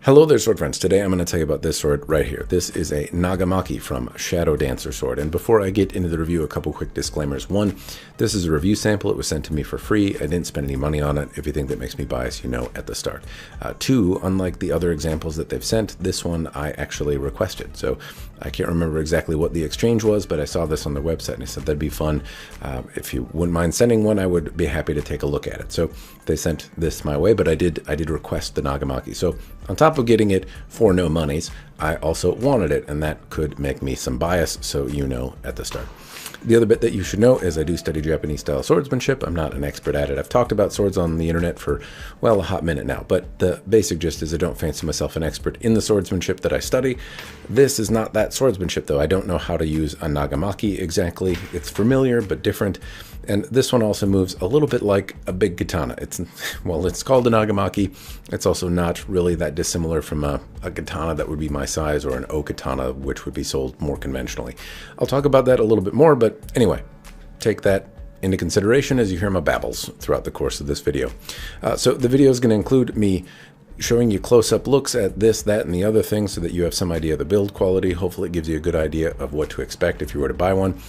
Hello there, sword friends. Today I'm going to tell you about this sword right here. This is a Nagamaki from Shadow Dancer sword. And before I get into the review, a couple quick disclaimers. One, this is a review sample. It was sent to me for free. I didn't spend any money on it. If you think that makes me biased, you know at the start. Two, unlike the other examples that they've sent, this one I actually requested. So I can't remember exactly what the exchange was, but I saw this on their website and I said that'd be fun. If you wouldn't mind sending one, I would be happy to take a look at it. So they sent this my way, but I did request the Nagamaki. So on top of getting it for no monies, I also wanted it, and that could make me some bias, so you know at the start. The other bit that you should know is I do study Japanese style swordsmanship. I'm not an expert at it. I've talked about swords on the internet for, well, a hot minute now, but the basic gist is I don't fancy myself an expert in the swordsmanship that I study. This is not that swordsmanship, though. I don't know how to use a Nagamaki exactly. It's familiar, but different. And this one also moves a little bit like a big katana. It's called a Nagamaki. It's also not really that dissimilar from a katana that would be my size, or an O-katana, which would be sold more conventionally. I'll talk about that a little bit more, but anyway, take that into consideration as you hear my babbles throughout the course of this video. So the video is going to include me showing you close-up looks at this, that, and the other things so that you have some idea of the build quality. Hopefully it gives you a good idea of what to expect if you were to buy one.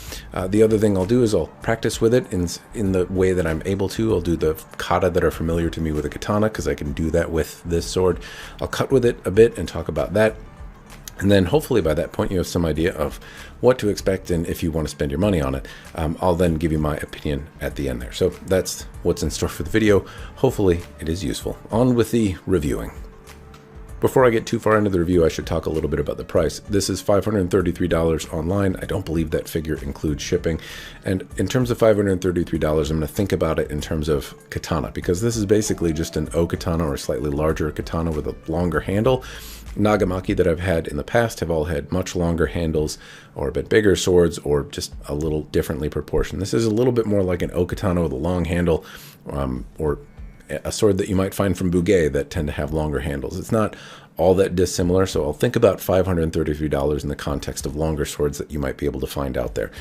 The other thing I'll do is I'll practice with it in the way that I'm able to. I'll do the kata that are familiar to me with a katana, because I can do that with this sword. I'll cut with it a bit and talk about that. And then hopefully by that point you have some idea of what to expect and if you want to spend your money on it. I'll then give you my opinion at the end there. So that's what's in store for the video. Hopefully it is useful. On with the reviewing. Before I get too far into the review, I should talk a little bit about the price. This is $533 online. I don't believe that figure includes shipping. And in terms of $533, I'm going to think about it in terms of katana, because this is basically just an O-katana, or a slightly larger katana with a longer handle. Nagamaki that I've had in the past have all had much longer handles, or a bit bigger swords, or just a little differently proportioned. This is a little bit more like an O-katana with a long handle, or a sword that you might find from Bugei that tend to have longer handles. It's not all that dissimilar, so I'll think about $533 in the context of longer swords that you might be able to find out there.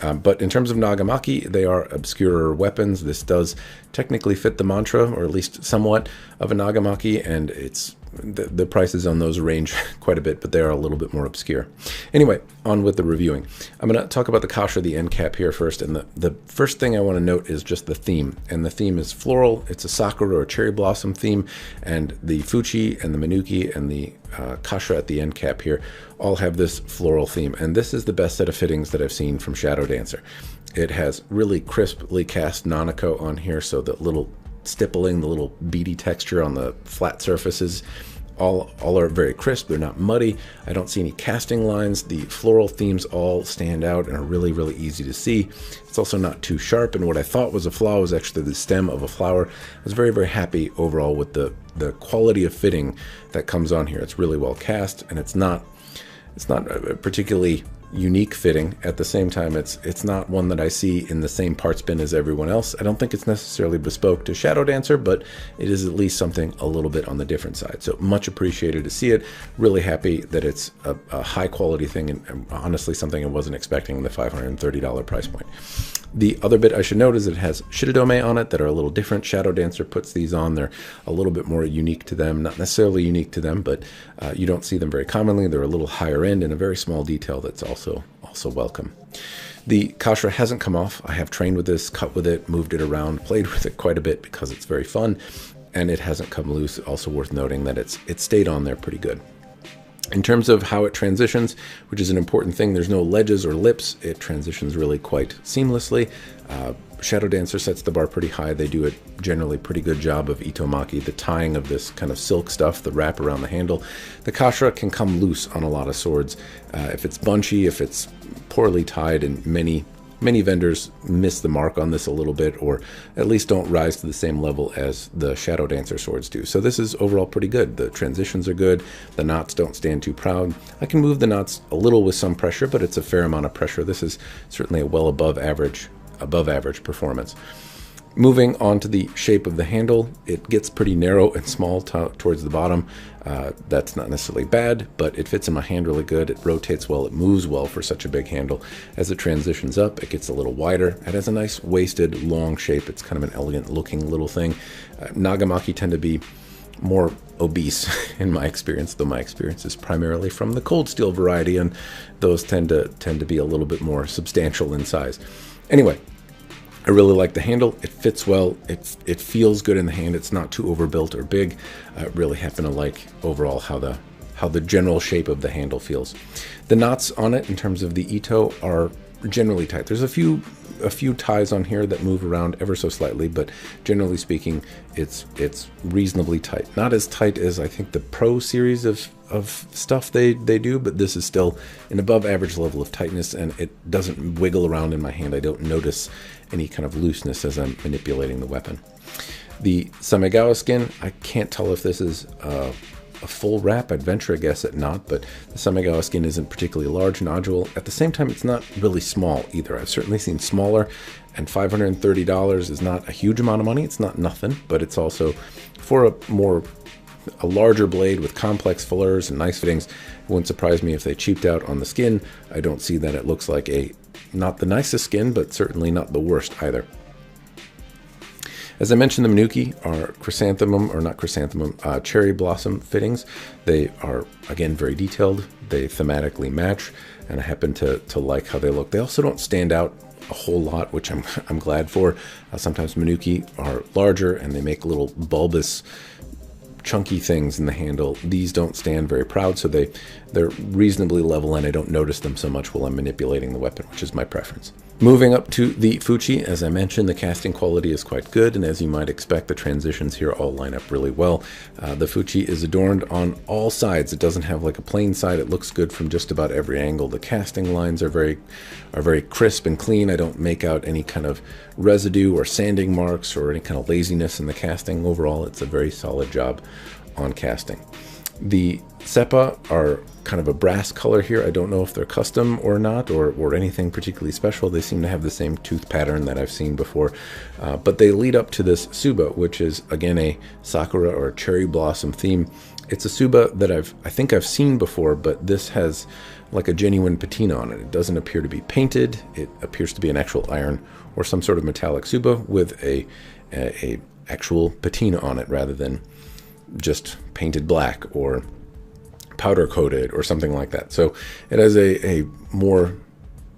But in terms of Nagamaki, they are obscure weapons. This does technically fit the mantra, or at least somewhat, of a Nagamaki, and it's the prices on those range quite a bit, but they are a little bit more obscure. Anyway, on with the reviewing. I'm going to talk about the kasha, the end cap here first, and the first thing I want to note is just the theme. And the theme is floral. It's a sakura or cherry blossom theme, and the fuchi and the minuki and the kasha at the end cap here all have this floral theme. And this is the best set of fittings that I've seen from Shadow Dancer. It has really crisply cast nanako on here, so the little stippling, the little beady texture on the flat surfaces, all are very crisp. They're not muddy. I don't see any casting lines. The floral themes all stand out and are really, really easy to see. It's also not too sharp, and what I thought was a flaw was actually the stem of a flower. I was very, very happy overall with the quality of fitting that comes on here. It's really well cast, and it's not a particularly unique fitting. At the same time, it's not one that I see in the same parts bin as everyone else. I don't think it's necessarily bespoke to Shadow Dancer, but it is at least something a little bit on the different side. So much appreciated to see it. Really happy that it's a high quality thing, and honestly something I wasn't expecting in the $530 price point. The other bit I should note is it has shirodome on it that are a little different. Shadow Dancer puts these on. They're a little bit more unique to them. Not necessarily unique to them, but you don't see them very commonly. They're a little higher end and a very small detail that's also welcome. The kasha hasn't come off. I have trained with this, cut with it, moved it around, played with it quite a bit because it's very fun, and it hasn't come loose. Also worth noting that it stayed on there pretty good. In terms of how it transitions, which is an important thing, there's no ledges or lips. It transitions really quite seamlessly. Shadow Dancer sets the bar pretty high. They do a generally pretty good job of itomaki, the tying of this kind of silk stuff, the wrap around the handle. The kasha can come loose on a lot of swords. If it's bunchy, if it's poorly tied, and many vendors miss the mark on this a little bit, or at least don't rise to the same level as the Shadow Dancer swords do. So this is overall pretty good. The transitions are good. The knots don't stand too proud. I can move the knots a little with some pressure, but it's a fair amount of pressure. This is certainly a well above average performance. Moving on to the shape of the handle, it gets pretty narrow and small towards the bottom. That's not necessarily bad, but it fits in my hand really good. It rotates well, it moves well for such a big handle. As it transitions up, it gets a little wider. It has a nice waisted, long shape. It's kind of an elegant looking little thing. Nagamaki tend to be more obese in my experience, though my experience is primarily from the cold steel variety, and those tend to be a little bit more substantial in size. Anyway, I really like the handle. It fits well. It feels good in the hand. It's not too overbuilt or big. I really happen to like overall how the general shape of the handle feels. The knots on it in terms of the ito are generally tight. There's a few ties on here that move around ever so slightly, but generally speaking, it's reasonably tight. Not as tight as I think the Pro series of stuff they do, but this is still an above average level of tightness, and it doesn't wiggle around in my hand. I don't notice any kind of looseness as I'm manipulating the weapon. The Samegawa skin, I can't tell if this is a full wrap. I'd venture a guess at not, but the Samegawa skin isn't particularly large nodule. At the same time, it's not really small either. I've certainly seen smaller, and $530 is not a huge amount of money. It's not nothing, but it's also for a larger blade with complex fillers and nice fittings. It wouldn't surprise me if they cheaped out on the skin. I don't see that it looks like not the nicest skin, but certainly not the worst either. As I mentioned, the Menuki are cherry blossom fittings. They are, again, very detailed. They thematically match, and I happen to like how they look. They also don't stand out a whole lot, which I'm glad for. Sometimes Menuki are larger, and they make little bulbous, chunky things in the handle. These don't stand very proud, so they're reasonably level, and I don't notice them so much while I'm manipulating the weapon, which is my preference. Moving up to the Fuchi, as I mentioned, the casting quality is quite good, and as you might expect, the transitions here all line up really well. The Fuchi is adorned on all sides. It doesn't have like a plain side. It looks good from just about every angle. The casting lines are very crisp and clean. I don't make out any kind of residue or sanding marks or any kind of laziness in the casting. Overall, it's a very solid job on casting. The Seppa are kind of a brass color here. I don't know if they're custom or not, or anything particularly special. They seem to have the same tooth pattern that I've seen before, but they lead up to this tsuba, which is again a sakura or cherry blossom theme. It's a tsuba that I think I've seen before, but this has like a genuine patina on it. It doesn't appear to be painted. It appears to be an actual iron or some sort of metallic tsuba with a actual patina on it rather than just painted black or powder coated or something like that. So it has a more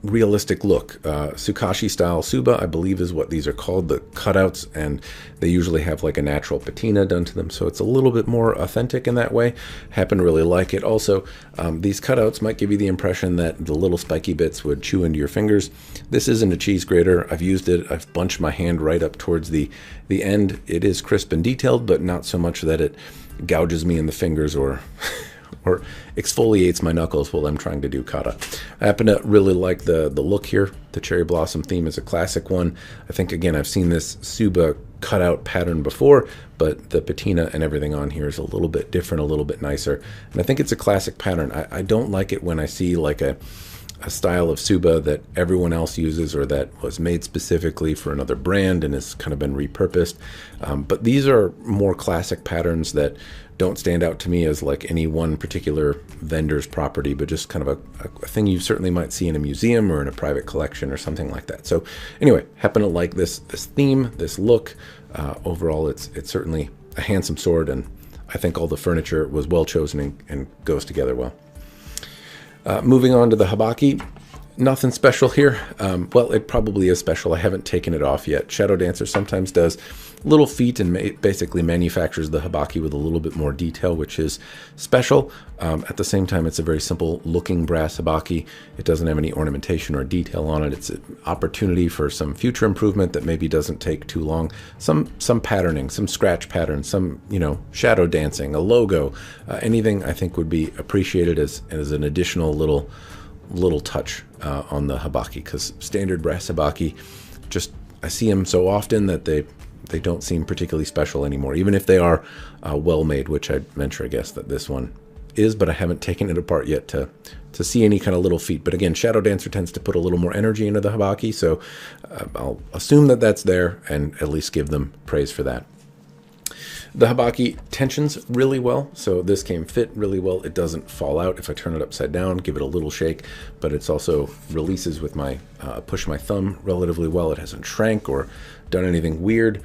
realistic look. Tsukashi style tsuba, I believe, is what these are called, the cutouts, and they usually have like a natural patina done to them, so it's a little bit more authentic in that way. Happen to really like it. Also, these cutouts might give you the impression that the little spiky bits would chew into your fingers. This isn't a cheese grater. I've used it. I've bunched my hand right up towards the end. It is crisp and detailed, but not so much that it gouges me in the fingers or exfoliates my knuckles while I'm trying to do kata. I happen to really like the look here. The cherry blossom theme is a classic one. I think, again, I've seen this tsuba cutout pattern before, but the patina and everything on here is a little bit different, a little bit nicer. And I think it's a classic pattern. I don't like it when I see like a style of tsuba that everyone else uses or that was made specifically for another brand and has kind of been repurposed. But these are more classic patterns that don't stand out to me as like any one particular vendor's property, but just kind of a thing you certainly might see in a museum or in a private collection or something like that. So anyway, happen to like this theme, this look. Overall, it's certainly a handsome sword, and I think all the furniture was well chosen and goes together well. Moving on to the habaki. Nothing special here. Well, it probably is special. I haven't taken it off yet. Shadow Dancer sometimes does little feet and basically manufactures the habaki with a little bit more detail, which is special. At the same time, it's a very simple looking brass habaki. It doesn't have any ornamentation or detail on it. It's an opportunity for some future improvement that maybe doesn't take too long. Some patterning, some scratch patterns, some, shadow dancing, a logo, anything I think would be appreciated as an additional little touch on the habaki, because standard brass habaki, I see them so often that they don't seem particularly special anymore, even if they are well made, which I venture a guess that this one is, but I haven't taken it apart yet to see any kind of little feet. But again, Shadow Dancer tends to put a little more energy into the habaki, so I'll assume that that's there and at least give them praise for that. The habaki tensions really well, so this came fit really well. It doesn't fall out if I turn it upside down, give it a little shake, but it's also releases with my push my thumb relatively well. It hasn't shrank or done anything weird.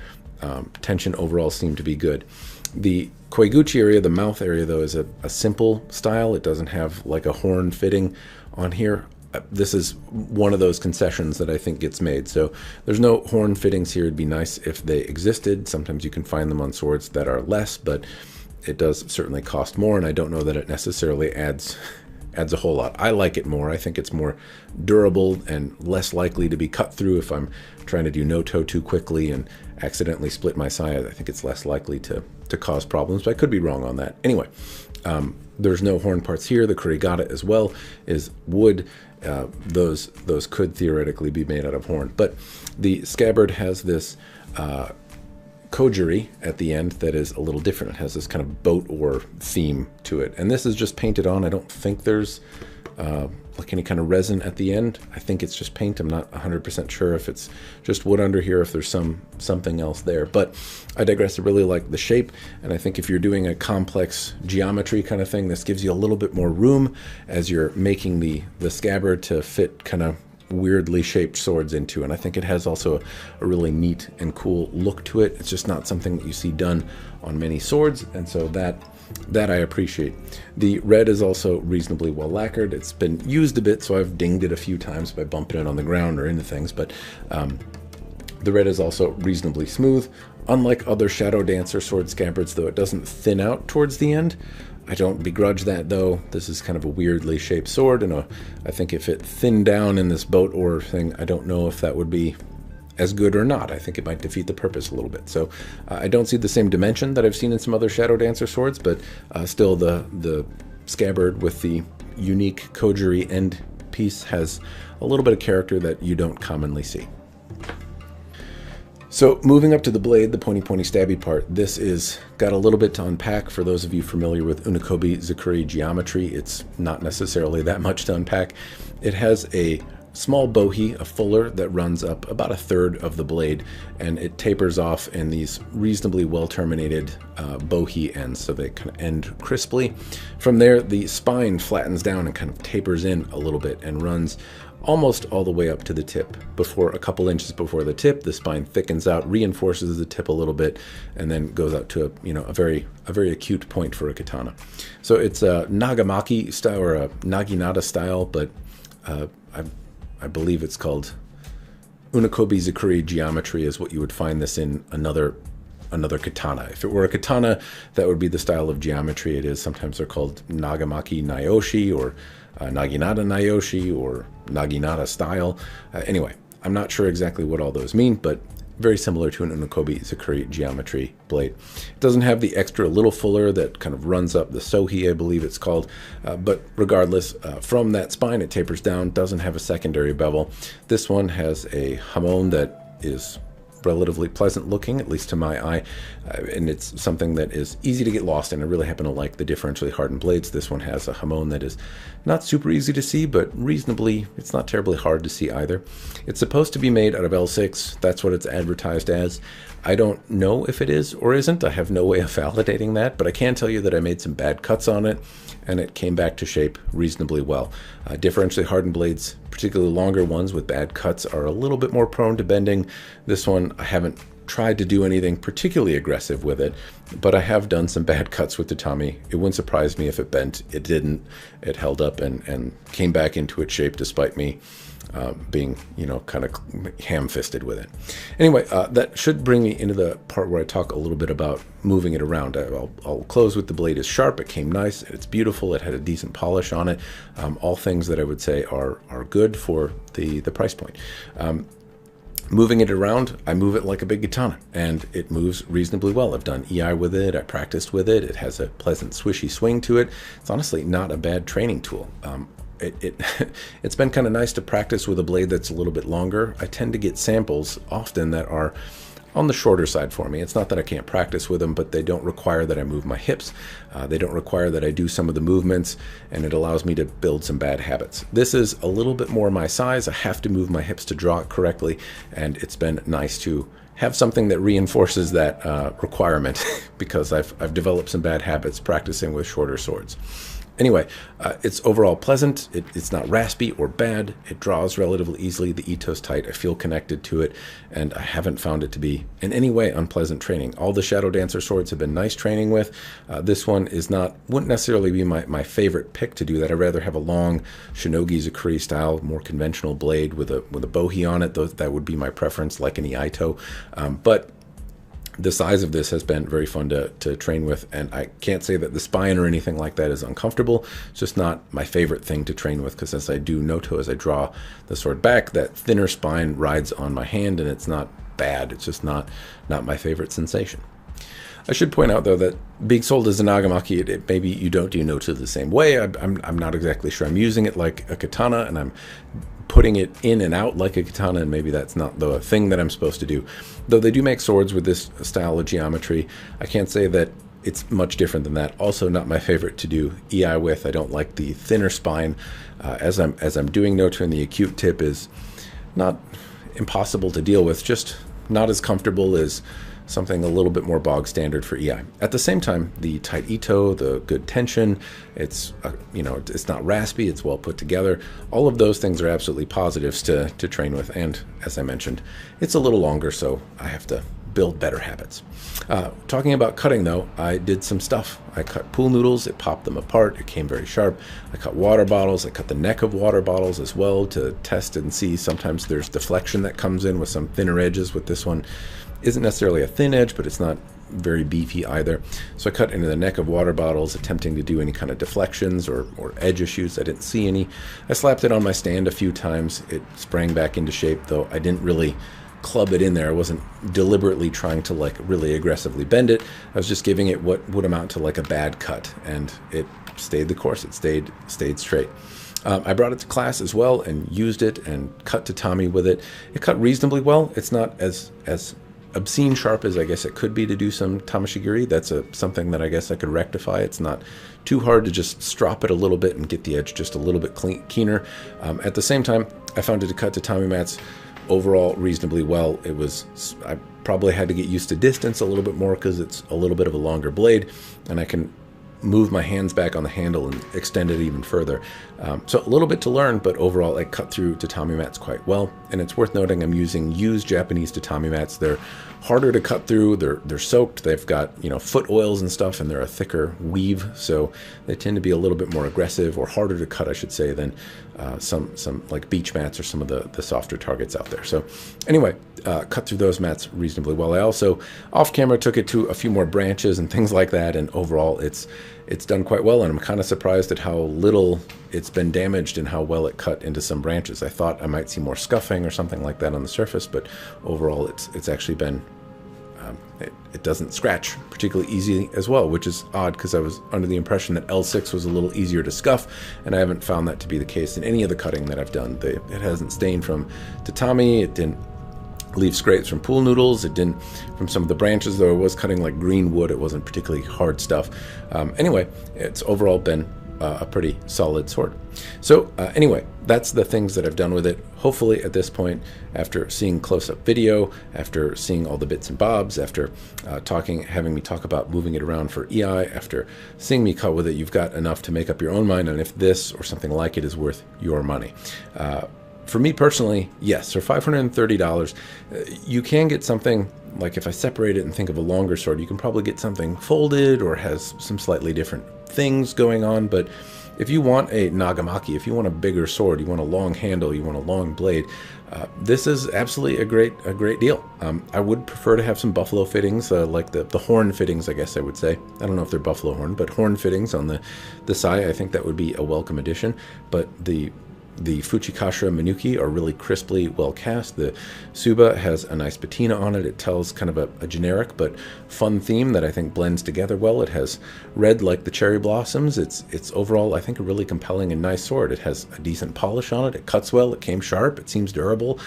Tension overall seemed to be good. The koiguchi area, the mouth area, though, is a simple style. It doesn't have like a horn fitting on here. This is one of those concessions that I think gets made. So there's no horn fittings here. It'd be nice if they existed. Sometimes you can find them on swords that are less, but it does certainly cost more, and I don't know that it necessarily adds a whole lot. I like it more. I think it's more durable and less likely to be cut through if I'm trying to do no-toe too quickly and accidentally split my side. I think it's less likely to cause problems, but I could be wrong on that. Anyway, there's no horn parts here. The kurigata as well is wood. Those could theoretically be made out of horn, but the scabbard has this kojiri at the end that is a little different. It has this kind of boat oar theme to it, and this is just painted on. I don't think there's like any kind of resin at the end. I think it's just paint. I'm not 100% sure if it's just wood under here, if there's something else there, but I digress. I really like the shape, and I think if you're doing a complex geometry kind of thing, this gives you a little bit more room as you're making the scabbard to fit kind of weirdly shaped swords into, and I think it has also a really neat and cool look to it. It's just not something that you see done on many swords, and so that I appreciate. The red is also reasonably well lacquered. It's been used a bit, so I've dinged it a few times by bumping it on the ground or into things, but the red is also reasonably smooth. Unlike other Shadow Dancer sword scabbards, though, it doesn't thin out towards the end. I don't begrudge that, though. This is kind of a weirdly shaped sword, and I think if it thinned down in this boat oar thing, I don't know if that would be as good or not. I think it might defeat the purpose a little bit. So I don't see the same dimension that I've seen in some other Shadow Dancer swords, but still the scabbard with the unique kojiri end piece has a little bit of character that you don't commonly see. So moving up to the blade, the pointy stabby part, this is got a little bit to unpack. For those of you familiar with Unokobi Zukuri geometry, it's not necessarily that much to unpack. It has a small bohi, a fuller, that runs up about a third of the blade, and it tapers off in these reasonably well-terminated bohi ends, so they kind of end crisply. From there, the spine flattens down and kind of tapers in a little bit and runs almost all the way up to the tip. Before a couple inches before the tip, the spine thickens out, reinforces the tip a little bit, and then goes out to a very acute point for a katana. So it's a Nagamaki style or a naginata style, but I believe it's called Unokobi Zukuri geometry is what you would find this in another katana. If it were a katana, that would be the style of geometry it is. Sometimes they're called Nagamaki Nayoshi or Naginata Nayoshi or Naginata style. Anyway, I'm not sure exactly what all those mean, but very similar to an Unokobi Zukuri geometry blade. It doesn't have the extra little fuller that kind of runs up the sohi, I believe it's called, but regardless, from that spine it tapers down, doesn't have a secondary bevel. This one has a hamon that is relatively pleasant looking, at least to my eye, and it's something that is easy to get lost in. I really happen to like the differentially hardened blades. This one has a hamon that is not super easy to see, but reasonably, it's not terribly hard to see either. It's supposed to be made out of L6. That's what it's advertised as. I don't know if it is or isn't. I have no way of validating that, but I can tell you that I made some bad cuts on it, and it came back to shape reasonably well. Differentially hardened blades, particularly longer ones with bad cuts, are a little bit more prone to bending. This one, I haven't tried to do anything particularly aggressive with it, but I have done some bad cuts with tatami. It wouldn't surprise me if it bent. It didn't. It held up and came back into its shape despite me being, kind of ham-fisted with it. Anyway, that should bring me into the part where I talk a little bit about moving it around. I'll close with the blade is sharp. It came nice. It's beautiful. It had a decent polish on it. All things that I would say are good for the price point. Moving it around, I move it like a big katana, and it moves reasonably well. I've done EI with it. I practiced with it. It has a pleasant swishy swing to it. It's honestly not a bad training tool. It's been kind of nice to practice with a blade that's a little bit longer. I tend to get samples often that are on the shorter side for me. It's not that I can't practice with them, but they don't require that I move my hips. They don't require that I do some of the movements, and it allows me to build some bad habits. This is a little bit more my size. I have to move my hips to draw it correctly, and it's been nice to have something that reinforces that requirement because I've developed some bad habits practicing with shorter swords. Anyway, it's overall pleasant. It's not raspy or bad. It draws relatively easily. The ito's tight. I feel connected to it, and I haven't found it to be in any way unpleasant training. All the Shadow Dancer swords have been nice training with. This one wouldn't necessarily be my favorite pick to do that. I'd rather have a long Shinogi Zakuri style, more conventional blade with a bohei on it. That would be my preference, like an Ito. But the size of this has been very fun to train with, and I can't say that the spine or anything like that is uncomfortable. It's just not my favorite thing to train with, because as I do Noto, as I draw the sword back, that thinner spine rides on my hand, and it's not bad. It's just not my favorite sensation. I should point out, though, that being sold as a Nagamaki, maybe you don't do Noto the same way. I'm not exactly sure. I'm using it like a katana, and I'm putting it in and out like a katana, and maybe that's not the thing that I'm supposed to do. Though they do make swords with this style of geometry, I can't say that it's much different than that. Also, not my favorite to do EI with. I don't like the thinner spine. As I'm doing Noto, and the acute tip is not impossible to deal with, just not as comfortable as something a little bit more bog standard for EI. At the same time, the tight ito, the good tension, it's it's not raspy, it's well put together. All of those things are absolutely positives to train with, and as I mentioned, it's a little longer, so I have to build better habits. Talking about cutting, though, I did some stuff. I cut pool noodles, it popped them apart, it came very sharp. I cut water bottles, I cut the neck of water bottles as well to test and see. Sometimes there's deflection that comes in with some thinner edges. With this one, isn't necessarily a thin edge, but it's not very beefy either. So I cut into the neck of water bottles, attempting to do any kind of deflections or edge issues. I didn't see any. I slapped it on my stand a few times. It sprang back into shape, though I didn't really club it in there. I wasn't deliberately trying to really aggressively bend it. I was just giving it what would amount to like a bad cut, and it stayed the course. It stayed straight. I brought it to class as well and used it and cut tatami with it. It cut reasonably well. It's not as obscene sharp as I guess it could be to do some tamashigiri. That's something that I guess I could rectify. It's not too hard to just strop it a little bit and get the edge just a little bit keener. At the same time, I found it to cut tatami mats overall reasonably well. I probably had to get used to distance a little bit more because it's a little bit of a longer blade, and I can move my hands back on the handle and extend it even further. So a little bit to learn, but overall I cut through tatami mats quite well. And it's worth noting I'm using used Japanese tatami mats. They're harder to cut through. They're soaked. They've got foot oils and stuff, and they're a thicker weave, so they tend to be a little bit more aggressive, or harder to cut, I should say, than some like beach mats or some of the softer targets out there. So anyway, cut through those mats reasonably well. I also off camera took it to a few more branches and things like that, and overall it's done quite well, and I'm kind of surprised at how little it's been damaged and how well it cut into some branches. I thought I might see more scuffing or something like that on the surface, but overall it's actually been it doesn't scratch particularly easy as well, which is odd because I was under the impression that L6 was a little easier to scuff, and I haven't found that to be the case in any of the cutting that I've done. It hasn't stained from tatami, it didn't leave scrapes from pool noodles, it didn't from some of the branches, though I was cutting like green wood. It wasn't particularly hard stuff. Anyway, it's overall been a pretty solid sword. So anyway, that's the things that I've done with it. Hopefully at this point, after seeing close-up video, after seeing all the bits and bobs, after having me talk about moving it around for EI, after seeing me cut with it, you've got enough to make up your own mind on if this or something like it is worth your money. For me personally, yes, for $530, you can get something, like if I separate it and think of a longer sword, you can probably get something folded or has some slightly different things going on. But if you want a Nagamaki, if you want a bigger sword, you want a long handle, you want a long blade, this is absolutely a great deal. I would prefer to have some buffalo fittings, like the horn fittings, I guess I would say. I don't know if they're buffalo horn, but horn fittings on the sai, I think that would be a welcome addition. But the Fuchikashira Minuki are really crisply well cast. The Tsuba has a nice patina on it. It tells kind of a generic but fun theme that I think blends together well. It has red like the cherry blossoms. It's overall, I think, a really compelling and nice sword. It has a decent polish on it. It cuts well. It came sharp. It seems durable.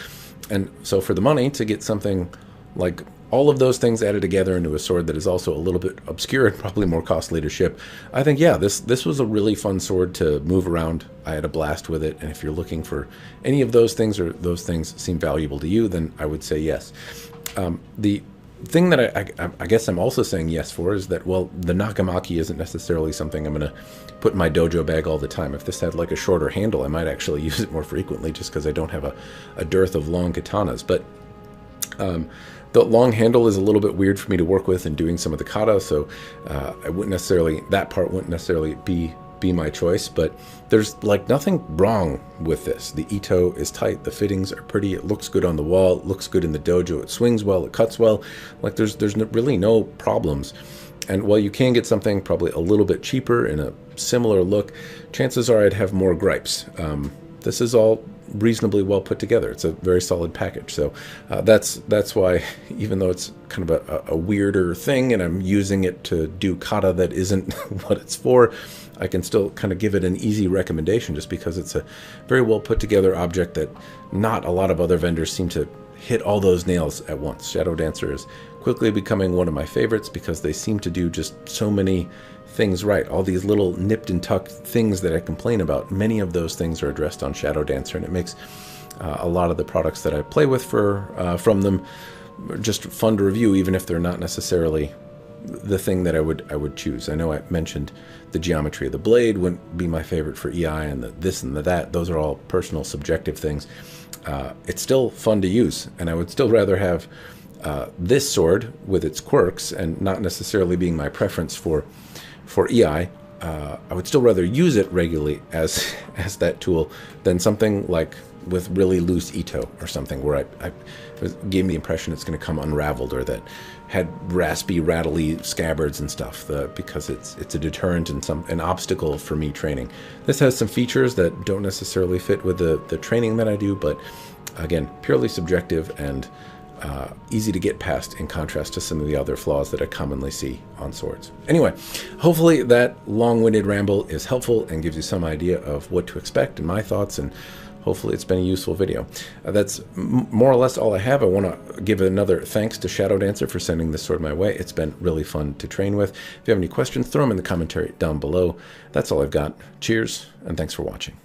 And so for the money, to get something like all of those things added together into a sword that is also a little bit obscure and probably more costly to ship, I think, yeah, this was a really fun sword to move around. I had a blast with it, and if you're looking for any of those things, or those things seem valuable to you, then I would say yes. The thing that I guess I'm also saying yes for is that, well, the Nagamaki isn't necessarily something I'm going to put in my dojo bag all the time. If this had like a shorter handle, I might actually use it more frequently just because I don't have a dearth of long katanas. But the long handle is a little bit weird for me to work with in doing some of the kata, so I wouldn't necessarily, that part wouldn't necessarily be my choice, but there's like nothing wrong with this. The ito is tight, the fittings are pretty, it looks good on the wall, it looks good in the dojo, it swings well, it cuts well. Like there's really no problems. And while you can get something probably a little bit cheaper in a similar look, chances are I'd have more gripes. This is all reasonably well put together. It's a very solid package. So that's why, even though it's kind of a weirder thing and I'm using it to do kata that isn't what it's for, I can still kind of give it an easy recommendation just because it's a very well put together object that not a lot of other vendors seem to hit all those nails at once. Shadow Dancer is quickly becoming one of my favorites because they seem to do just so many things right. All these little nipped and tucked things that I complain about, many of those things are addressed on Shadow Dancer, and it makes a lot of the products that I play with from them just fun to review, even if they're not necessarily the thing that I would choose. I know I mentioned the geometry of the blade wouldn't be my favorite for EI, and the this and the that. Those are all personal, subjective things. It's still fun to use, and I would still rather have this sword with its quirks, and not necessarily being my preference for EI. I would still rather use it regularly as that tool than something like with really loose ito or something where I gave me the impression it's going to come unraveled, or that had raspy, rattly scabbards and stuff, because it's a deterrent and an obstacle for me training. This has some features that don't necessarily fit with the training that I do, but again, purely subjective and easy to get past in contrast to some of the other flaws that I commonly see on swords. Anyway, hopefully that long-winded ramble is helpful and gives you some idea of what to expect and my thoughts, and hopefully it's been a useful video. That's more or less all I have. I want to give another thanks to Shadow Dancer for sending this sword my way. It's been really fun to train with. If you have any questions, throw them in the commentary down below. That's all I've got. Cheers, and thanks for watching.